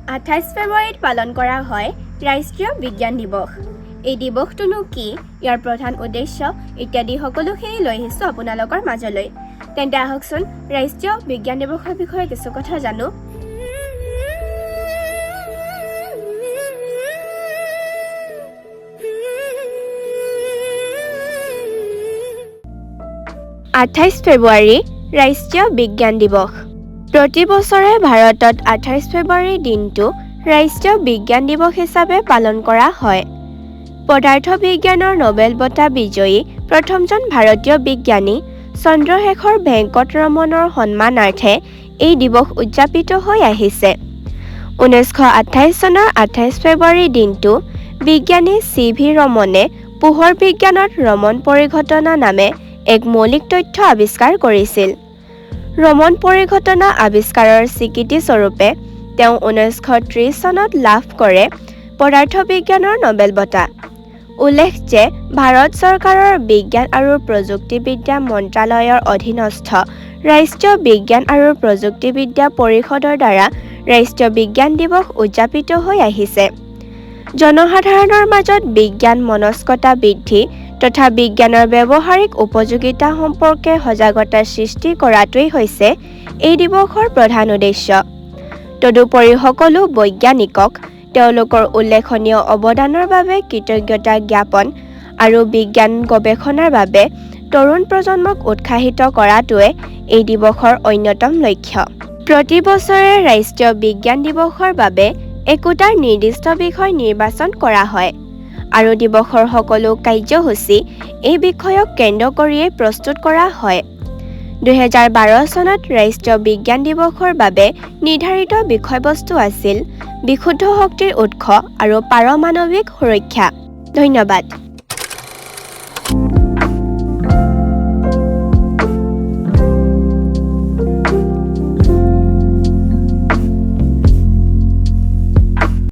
28 ফেব্ৰুৱাৰীত পালন কৰা হয় ৰাষ্ট্ৰীয় বিজ্ঞান দিৱস। এই দিৱসটোনো কি, ইয়াৰ প্ৰধান উদ্দেশ্য ইত্যাদি সকলোখিনি লৈ আহিছোঁ আপোনালোকৰ মাজলৈ। তেন্তে আহকচোন ৰাষ্ট্ৰীয় বিজ্ঞান দিৱসৰ বিষয়ে কিছু কথা জানো। (28 ফেব্ৰুৱাৰী ৰাষ্ট্ৰীয় বিজ্ঞান দিৱস। প্ৰতি বছৰে ভাৰতত 28 ফেব্ৰুৱাৰী দিনটো ৰাষ্ট্ৰীয় বিজ্ঞান দিৱস হিচাপে পালন কৰা হয়। পদাৰ্থ বিজ্ঞানৰ নোবেল বঁটা বিজয়ী প্ৰথমজন ভাৰতীয় বিজ্ঞানী চন্দ্ৰশেখৰ ভেংকট ৰমনৰ সন্মানাৰ্থে এই দিৱস উদযাপিত হৈ আহিছে। 1928 চনৰ 28 ফেব্ৰুৱাৰী দিনটো বিজ্ঞানী CV ৰমনে পোহৰ বিজ্ঞানত ৰমন পৰিঘটনা নামে এক মৌলিক তথ্য আৱিষ্কাৰ কৰিছিল। ৰমন পৰিঘটনা আৱিষ্কাৰৰ স্বীকৃতি স্বৰূপে তেওঁ 1930 চনত লাভ কৰে পদাৰ্থ বিজ্ঞানৰ নোবেল বঁটা। উল্লেখ যে ভাৰত চৰকাৰৰ বিজ্ঞান আৰু প্ৰযুক্তিবিদ্যা মন্ত্ৰালয়ৰ অধীনস্থ ৰাষ্ট্ৰীয় বিজ্ঞান আৰু প্ৰযুক্তিবিদ্যা পৰিষদৰ দ্বাৰা ৰাষ্ট্ৰীয় বিজ্ঞান দিৱস উদযাপিত হৈ আহিছে। জনসাধাৰণৰ মাজত বিজ্ঞান মনস্কতা বৃদ্ধি তথা বিজ্ঞানৰ ব্যৱহাৰিক উপযোগিতা সম্পৰ্কে সজাগতা সৃষ্টি কৰাটোৱেই হৈছে এই দিৱসৰ প্ৰধান উদ্দেশ্য। তদুপৰি সকলো বৈজ্ঞানিকক তেওঁলোকৰ উল্লেখনীয় অৱদানৰ বাবে কৃতজ্ঞতা জ্ঞাপন আৰু বিজ্ঞান গৱেষণাৰ বাবে তৰুণ প্ৰজন্মক উৎসাহিত কৰাটোৱে এই দিৱসৰ অন্যতম লক্ষ্য। প্ৰতি বছৰে ৰাষ্ট্ৰীয় বিজ্ঞান দিৱসৰ বাবে একোটা নিৰ্দিষ্ট বিষয় নিৰ্বাচন কৰা হয় আৰু দিৱসৰ সকলো কাৰ্যসূচী এই বিষয়ক কেন্দ্ৰ কৰিয়েই প্ৰস্তুত কৰা হয়। 2012 চনত ৰাষ্ট্ৰীয় বিজ্ঞান দিৱসৰ বাবে নিৰ্ধাৰিত বিষয়বস্তু আছিল বিশুদ্ধ শক্তিৰ উৎস আৰু পাৰমাণৱিক সুৰক্ষা। ধন্যবাদ।